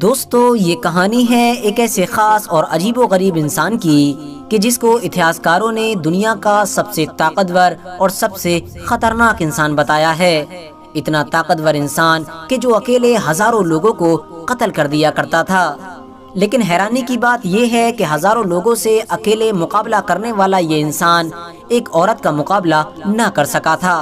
دوستو یہ کہانی ہے ایک ایسے خاص اور عجیب و غریب انسان کی کہ جس کو اتہاسکاروں نے دنیا کا سب سے طاقتور اور سب سے خطرناک انسان بتایا ہے۔ اتنا طاقتور انسان کہ جو اکیلے ہزاروں لوگوں کو قتل کر دیا کرتا تھا۔ لیکن حیرانی کی بات یہ ہے کہ ہزاروں لوگوں سے اکیلے مقابلہ کرنے والا یہ انسان ایک عورت کا مقابلہ نہ کر سکا تھا،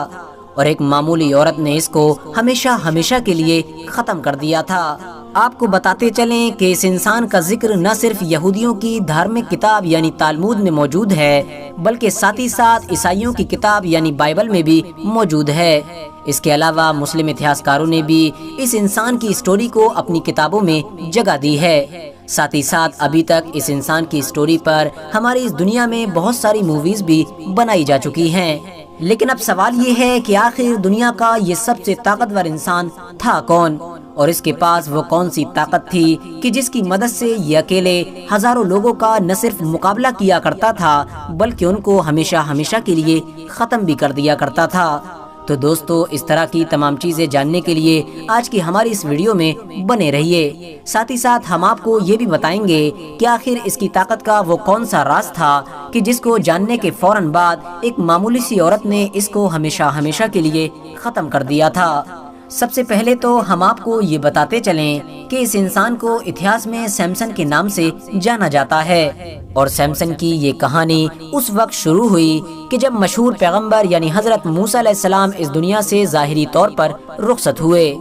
اور ایک معمولی عورت نے اس کو ہمیشہ کے لیے ختم کر دیا تھا۔ آپ کو بتاتے چلیں کہ اس انسان کا ذکر نہ صرف یہودیوں کی دھارمک کتاب یعنی تالمود میں موجود ہے، بلکہ ساتھ ہی ساتھ عیسائیوں کی کتاب یعنی بائبل میں بھی موجود ہے۔ اس کے علاوہ مسلم اتہاسکاروں نے بھی اس انسان کی اسٹوری کو اپنی کتابوں میں جگہ دی ہے۔ ساتھ ہی ساتھ ابھی تک اس انسان کی اسٹوری پر ہماری اس دنیا میں بہت ساری موویز بھی بنائی جا چکی ہیں۔ لیکن اب سوال یہ ہے کہ آخر دنیا کا یہ سب سے طاقتور انسان تھا کون، اور اس کے پاس وہ کون سی طاقت تھی کہ جس کی مدد سے یہ اکیلے ہزاروں لوگوں کا نہ صرف مقابلہ کیا کرتا تھا بلکہ ان کو ہمیشہ کے لیے ختم بھی کر دیا کرتا تھا۔ تو دوستو، اس طرح کی تمام چیزیں جاننے کے لیے آج کی ہماری اس ویڈیو میں بنے رہیے۔ ساتھ ہی ساتھ ہم آپ کو یہ بھی بتائیں گے کہ آخر اس کی طاقت کا وہ کون سا راز تھا کہ جس کو جاننے کے فوراً بعد ایک معمولی سی عورت نے اس کو ہمیشہ کے لیے ختم کر دیا تھا۔ سب سے پہلے تو ہم آپ کو یہ بتاتے چلیں کہ اس انسان کو اتہاس میں سیمسن کے نام سے جانا جاتا ہے، اور سیمسن کی یہ کہانی اس وقت شروع ہوئی کہ جب مشہور پیغمبر یعنی حضرت موسیٰ علیہ السلام اس دنیا سے ظاہری طور پر رخصت ہوئے۔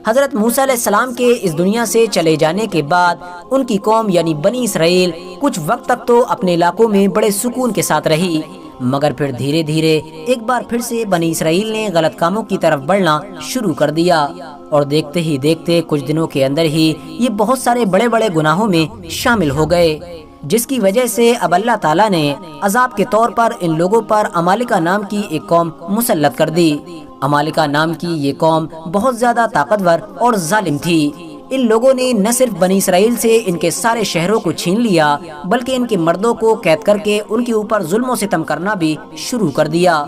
حضرت موسیٰ علیہ السلام کے اس دنیا سے چلے جانے کے بعد ان کی قوم یعنی بنی اسرائیل کچھ وقت تک تو اپنے علاقوں میں بڑے سکون کے ساتھ رہی، مگر پھر دھیرے ایک بار پھر سے بنی اسرائیل نے غلط کاموں کی طرف بڑھنا شروع کر دیا، اور دیکھتے ہی دیکھتے کچھ دنوں کے اندر ہی یہ بہت سارے بڑے گناہوں میں شامل ہو گئے، جس کی وجہ سے اب اللہ تعالیٰ نے عذاب کے طور پر ان لوگوں پر عمالقہ نام کی ایک قوم مسلط کر دی۔ عمالقہ نام کی یہ قوم بہت زیادہ طاقتور اور ظالم تھی۔ ان لوگوں نے نہ صرف بنی اسرائیل سے ان کے سارے شہروں کو چھین لیا بلکہ ان کے مردوں کو قید کر کے ان کے اوپر ظلم و ستم کرنا بھی شروع کر دیا۔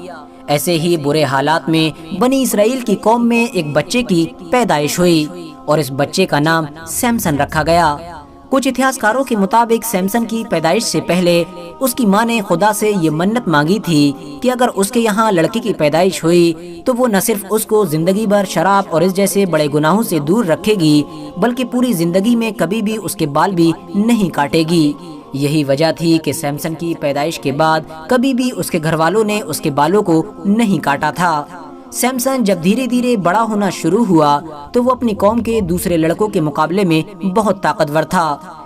ایسے ہی برے حالات میں بنی اسرائیل کی قوم میں ایک بچے کی پیدائش ہوئی، اور اس بچے کا نام سیمسن رکھا گیا۔ کچھ اتہاسکاروں کے مطابق سیمسن کی پیدائش سے پہلے اس کی ماں نے خدا سے یہ منت مانگی تھی کہ اگر اس کے یہاں لڑکی کی پیدائش ہوئی تو وہ نہ صرف اس کو زندگی بھر شراب اور اس جیسے بڑے گناہوں سے دور رکھے گی بلکہ پوری زندگی میں کبھی بھی اس کے بال بھی نہیں کاٹے گی۔ یہی وجہ تھی کہ سیمسن کی پیدائش کے بعد کبھی بھی اس کے گھر والوں نے اس کے بالوں کو نہیں کاٹا تھا۔ سیمسن جب دھیرے بڑا ہونا شروع ہوا تو وہ اپنی قوم کے دوسرے لڑکوں کے مقابلے میں بہت طاقتور تھا،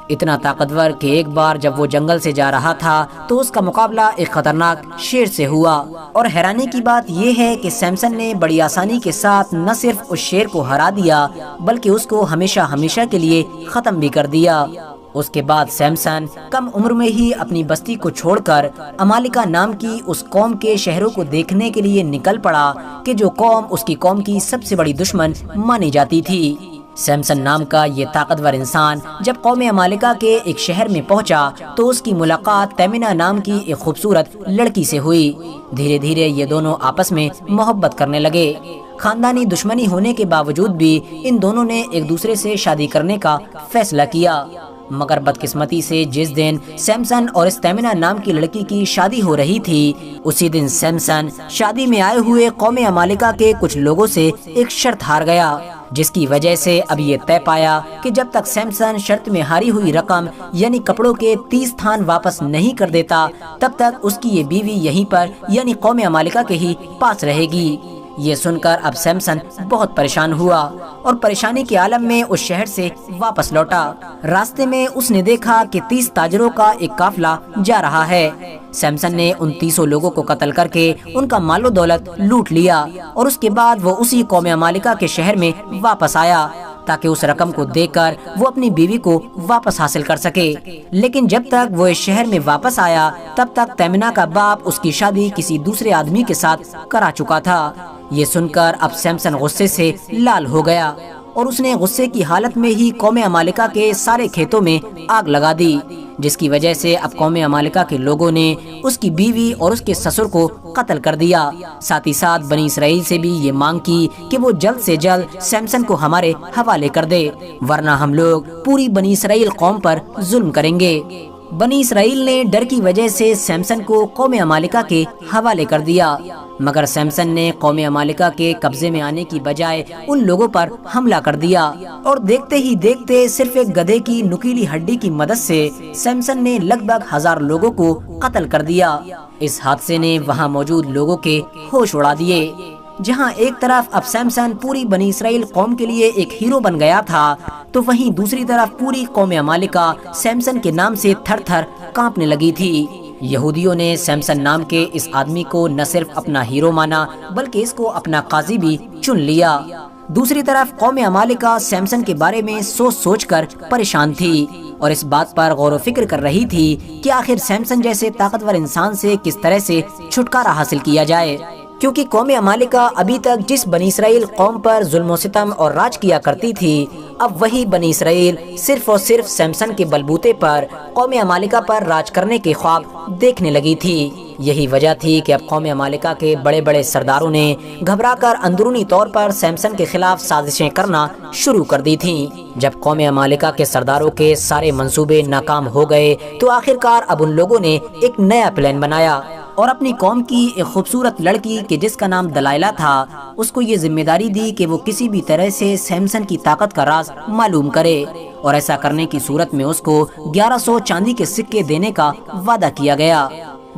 اتنا طاقتور کہ ایک بار جب وہ جنگل سے جا رہا تھا تو اس کا مقابلہ ایک خطرناک شیر سے ہوا، اور حیرانی کی بات یہ ہے کہ سیمسن نے بڑی آسانی کے ساتھ نہ صرف اس شیر کو ہرا دیا بلکہ اس کو ہمیشہ کے لیے ختم بھی کر دیا۔ اس کے بعد سیمسن کم عمر میں ہی اپنی بستی کو چھوڑ کر عمالقہ نام کی اس قوم کے شہروں کو دیکھنے کے لیے نکل پڑا کہ جو قوم اس کی قوم کی سب سے بڑی دشمن مانی جاتی تھی۔ سیمسن نام کا یہ طاقتور انسان جب قوم عمالقہ کے ایک شہر میں پہنچا تو اس کی ملاقات تیمنہ نام کی ایک خوبصورت لڑکی سے ہوئی۔ دھیرے یہ دونوں آپس میں محبت کرنے لگے۔ خاندانی دشمنی ہونے کے باوجود بھی ان دونوں نے ایک دوسرے سے شادی کرنے کا فیصلہ کیا، مگر بدقسمتی سے جس دن سیمسن اور اس تیمنہ نام کی لڑکی کی شادی ہو رہی تھی اسی دن سیمسن شادی میں آئے ہوئے قوم عمالقہ کے کچھ لوگوں سے ایک شرط ہار گیا، جس کی وجہ سے اب یہ طے پایا کہ جب تک سیمسن شرط میں ہاری ہوئی رقم یعنی کپڑوں کے 30 تھان واپس نہیں کر دیتا تب تک اس کی یہ بیوی یہیں پر یعنی قوم عمالقہ کے ہی پاس رہے گی۔ یہ سن کر اب سیمسن بہت پریشان ہوا اور پریشانی کے عالم میں اس شہر سے واپس لوٹا۔ راستے میں اس نے دیکھا کہ 30 تاجروں کا ایک قافلہ جا رہا ہے۔ سیمسن نے ان 30 لوگوں کو قتل کر کے ان کا مال و دولت لوٹ لیا، اور اس کے بعد وہ اسی قوم عمالقہ کے شہر میں واپس آیا تاکہ اس رقم کو دے کر وہ اپنی بیوی کو واپس حاصل کر سکے۔ لیکن جب تک وہ اس شہر میں واپس آیا تب تک تیمنہ کا باپ اس کی شادی کسی دوسرے آدمی کے ساتھ کرا چکا تھا۔ یہ سن کر اب سیمسن غصے سے لال ہو گیا، اور اس نے غصے کی حالت میں ہی قوم عمالقہ کے سارے کھیتوں میں آگ لگا دی، جس کی وجہ سے اب قوم عمالقہ کے لوگوں نے اس کی بیوی اور اس کے سسر کو قتل کر دیا۔ ساتھ ہی ساتھ بنی اسرائیل سے بھی یہ مانگ کی کہ وہ جلد سے جلد سیمسن کو ہمارے حوالے کر دے، ورنہ ہم لوگ پوری بنی اسرائیل قوم پر ظلم کریں گے۔ بنی اسرائیل نے ڈر کی وجہ سے سیمسن کو قوم عمالقہ کے حوالے کر دیا، مگر سیمسن نے قوم عمالقہ کے قبضے میں آنے کی بجائے ان لوگوں پر حملہ کر دیا، اور دیکھتے ہی دیکھتے صرف ایک گدھے کی نکیلی ہڈی کی مدد سے سیمسن نے لگ بھگ 1000 لوگوں کو قتل کر دیا۔ اس حادثے نے وہاں موجود لوگوں کے ہوش اڑا دیے۔ جہاں ایک طرف اب سیمسن پوری بنی اسرائیل قوم کے لیے ایک ہیرو بن گیا تھا، تو وہیں دوسری طرف پوری قوم عمالقہ سیمسن کے نام سے تھر تھر کانپنے لگی تھی۔ یہودیوں نے سیمسن نام کے اس آدمی کو نہ صرف اپنا ہیرو مانا بلکہ اس کو اپنا قاضی بھی چن لیا۔ دوسری طرف قوم عمالقہ سیمسن کے بارے میں سوچ سوچ کر پریشان تھی اور اس بات پر غور و فکر کر رہی تھی کہ آخر سیمسن جیسے طاقتور انسان سے کس طرح سے چھٹکارا حاصل کیا جائے، کیونکہ قوم عمالقہ ابھی تک جس بنی اسرائیل قوم پر ظلم و ستم اور راج کیا کرتی تھی، اب وہی بنی اسرائیل صرف اور صرف سیمسن کے بلبوتے پر قوم عمالقہ پر راج کرنے کے خواب دیکھنے لگی تھی۔ یہی وجہ تھی کہ اب قوم عمالقہ کے بڑے بڑے سرداروں نے گھبرا کر اندرونی طور پر سیمسن کے خلاف سازشیں کرنا شروع کر دی تھیں۔ جب قوم عمالقہ کے سرداروں کے سارے منصوبے ناکام ہو گئے تو آخرکار اب ان لوگوں نے ایک نیا پلان بنایا اور اپنی قوم کی ایک خوبصورت لڑکی کہ جس کا نام دلائلہ تھا، اس کو یہ ذمہ داری دی کہ وہ کسی بھی طرح سے سیمسن کی طاقت کا راز معلوم کرے، اور ایسا کرنے کی صورت میں اس کو 1100 چاندی کے سکے دینے کا وعدہ کیا گیا۔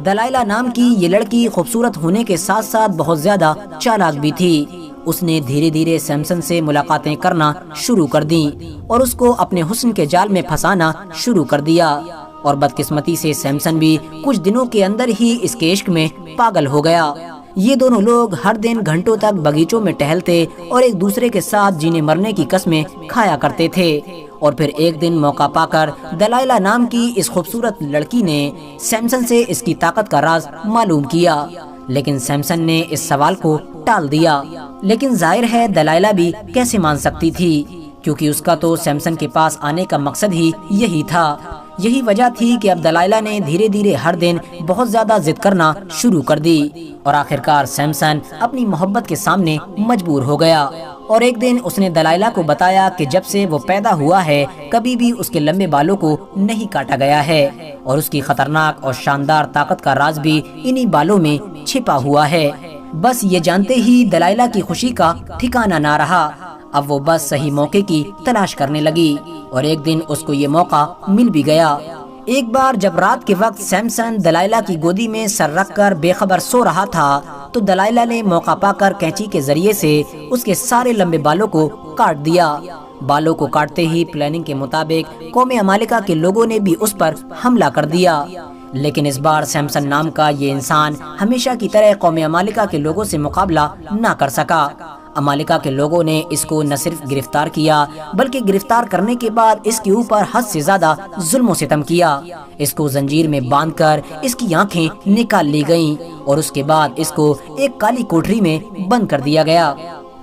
دلائلہ نام کی یہ لڑکی خوبصورت ہونے کے ساتھ ساتھ بہت زیادہ چالاک بھی تھی۔ اس نے دھیرے دھیرے سیمسن سے ملاقاتیں کرنا شروع کر دیں اور اس کو اپنے حسن کے جال میں پھنسانا شروع کر دیا، اور بدقسمتی سے سیمسن بھی کچھ دنوں کے اندر ہی اس کے عشق میں پاگل ہو گیا۔ یہ دونوں لوگ ہر دن گھنٹوں تک باغیچوں میں ٹہلتے اور ایک دوسرے کے ساتھ جینے مرنے کی قسمیں کھایا کرتے تھے، اور پھر ایک دن موقع پا کر دلائلہ نام کی اس خوبصورت لڑکی نے سیمسن سے اس کی طاقت کا راز معلوم کیا، لیکن سیمسن نے اس سوال کو ٹال دیا۔ لیکن ظاہر ہے دلائلہ بھی کیسے مان سکتی تھی، کیونکہ اس کا تو سیمسن کے پاس آنے کا مقصد ہی یہی تھا۔ یہی وجہ تھی کہ اب دلائلہ نے دھیرے دھیرے ہر دن بہت زیادہ ضد کرنا شروع کر دی، اور آخرکار سیمسن اپنی محبت کے سامنے مجبور ہو گیا، اور ایک دن اس نے دلائلہ کو بتایا کہ جب سے وہ پیدا ہوا ہے کبھی بھی اس کے لمبے بالوں کو نہیں کاٹا گیا ہے، اور اس کی خطرناک اور شاندار طاقت کا راز بھی انہی بالوں میں چھپا ہوا ہے۔ بس یہ جانتے ہی دلائلہ کی خوشی کا ٹھکانہ نہ رہا۔ اب وہ بس صحیح موقع کی تلاش کرنے لگی، اور ایک دن اس کو یہ موقع مل بھی گیا۔ ایک بار جب رات کے وقت سیمسن دلائلہ کی گودی میں سر رکھ کر بے خبر سو رہا تھا تو دلائلہ نے موقع پا کر کینچی کے ذریعے سے اس کے سارے لمبے بالوں کو کاٹ دیا۔ بالوں کو کاٹتے ہی پلاننگ کے مطابق قوم عمالقہ کے لوگوں نے بھی اس پر حملہ کر دیا، لیکن اس بار سیمسن نام کا یہ انسان ہمیشہ کی طرح قوم عمالقہ کے لوگوں سے مقابلہ نہ کر سکا۔ عمالقہ کے لوگوں نے اس کو نہ صرف گرفتار کیا بلکہ گرفتار کرنے کے بعد اس کے اوپر حد سے زیادہ ظلم و ستم کیا۔ اس کو زنجیر میں باندھ کر اس کی آنکھیں نکال لی گئیں، اور اس کے بعد اس کو ایک کالی کوٹری میں بند کر دیا گیا۔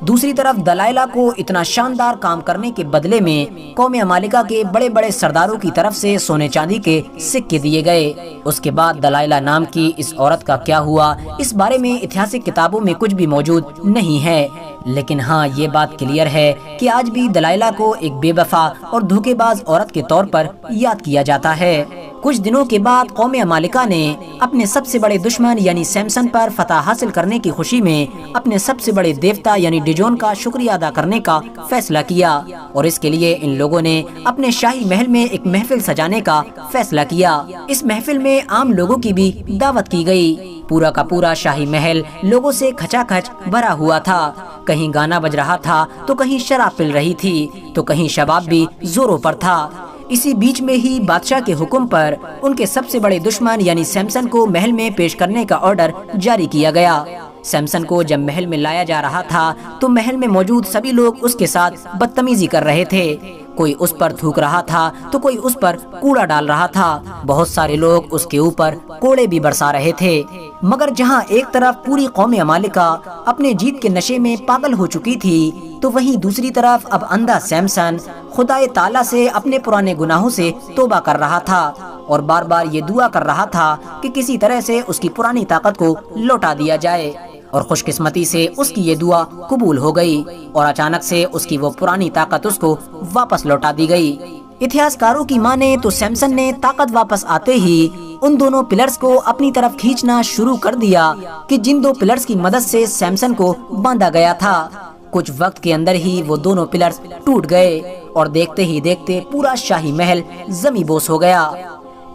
دوسری طرف دلائلہ کو اتنا شاندار کام کرنے کے بدلے میں قوم عمالقہ کے بڑے بڑے سرداروں کی طرف سے سونے چاندی کے سکے دیے گئے۔ اس کے بعد دلائلہ نام کی اس عورت کا کیا ہوا اس بارے میں اتہاسک کتابوں میں کچھ بھی موجود نہیں ہے، لیکن ہاں یہ بات کلیئر ہے کہ آج بھی دلائلہ کو ایک بے وفا اور دھوکے باز عورت کے طور پر یاد کیا جاتا ہے۔ کچھ دنوں کے بعد قوم عمالقہ نے اپنے سب سے بڑے دشمن یعنی سیمسن پر فتح حاصل کرنے کی خوشی میں اپنے سب سے بڑے دیوتا یعنی ڈیجون کا شکریہ ادا کرنے کا فیصلہ کیا، اور اس کے لیے ان لوگوں نے اپنے شاہی محل میں ایک محفل سجانے کا فیصلہ کیا۔ اس محفل میں عام لوگوں کی بھی دعوت کی گئی۔ پورا کا پورا شاہی محل لوگوں سے کھچا کھچ بھرا ہوا تھا، کہیں گانا بج رہا تھا تو کہیں شراب پل رہی تھی تو کہیں شباب بھی زوروں پر تھا۔ اسی بیچ میں ہی بادشاہ کے حکم پر ان کے سب سے بڑے دشمن یعنی سیمسن کو محل میں پیش کرنے کا آرڈر جاری کیا گیا۔ سیمسن کو جب محل میں لایا جا رہا تھا تو محل میں موجود سبھی لوگ اس کے ساتھ بدتمیزی کر رہے تھے۔ کوئی اس پر تھوک رہا تھا تو کوئی اس پر کوڑا ڈال رہا تھا، بہت سارے لوگ اس کے اوپر کوڑے بھی برسا رہے تھے۔ مگر جہاں ایک طرف پوری قوم عمالقہ اپنے جیت کے نشے میں پاگل ہو چکی تھی، تو وہیں دوسری طرف اب اندھا سیمسن خدائے تعالیٰ سے اپنے پرانے گناہوں سے توبہ کر رہا تھا اور بار بار یہ دعا کر رہا تھا کہ کسی طرح سے اس کی پرانی طاقت کو لوٹا دیا جائے، اور خوش قسمتی سے اس کی یہ دعا قبول ہو گئی اور اچانک سے اس کی وہ پرانی طاقت اس کو واپس لوٹا دی گئی۔ اتہاسکاروں کی مانے تو سیمسن نے طاقت واپس آتے ہی ان دونوں پلرز کو اپنی طرف کھینچنا شروع کر دیا کہ جن دو پلرز کی مدد سے سیمسن کو باندھا گیا تھا۔ کچھ وقت کے اندر ہی وہ دونوں پلرز ٹوٹ گئے اور دیکھتے ہی دیکھتے پورا شاہی محل زمیں بوس ہو گیا۔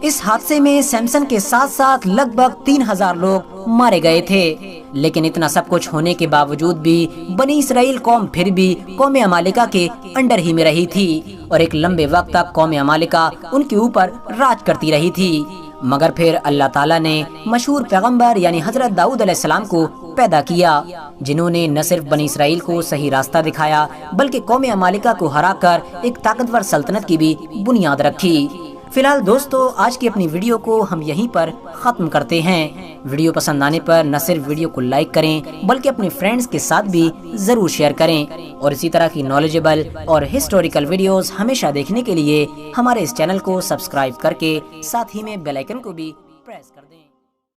اس حادثے میں سیمسن کے ساتھ ساتھ لگ بھگ 3000 لوگ مارے گئے تھے، لیکن اتنا سب کچھ ہونے کے باوجود بھی بنی اسرائیل قوم پھر بھی قوم عمالقہ کے انڈر ہی میں رہی تھی اور ایک لمبے وقت تک قوم عمالقہ ان کے اوپر راج کرتی رہی تھی۔ مگر پھر اللہ تعالیٰ نے مشہور پیغمبر یعنی حضرت داؤد علیہ السلام کو پیدا کیا، جنہوں نے نہ صرف بنی اسرائیل کو صحیح راستہ دکھایا بلکہ قوم عمالقہ کو ہرا کر ایک طاقتور سلطنت کی بھی بنیاد رکھی۔ فی الحال دوستو، آج کی اپنی ویڈیو کو ہم یہیں پر ختم کرتے ہیں۔ ویڈیو پسند آنے پر نہ صرف ویڈیو کو لائک کریں بلکہ اپنے فرینڈز کے ساتھ بھی ضرور شیئر کریں، اور اسی طرح کی نالجبل اور ہسٹوریکل ویڈیوز ہمیشہ دیکھنے کے لیے ہمارے اس چینل کو سبسکرائب کر کے ساتھ ہی میں بیل آئیکن کو بھی پریس کر دیں۔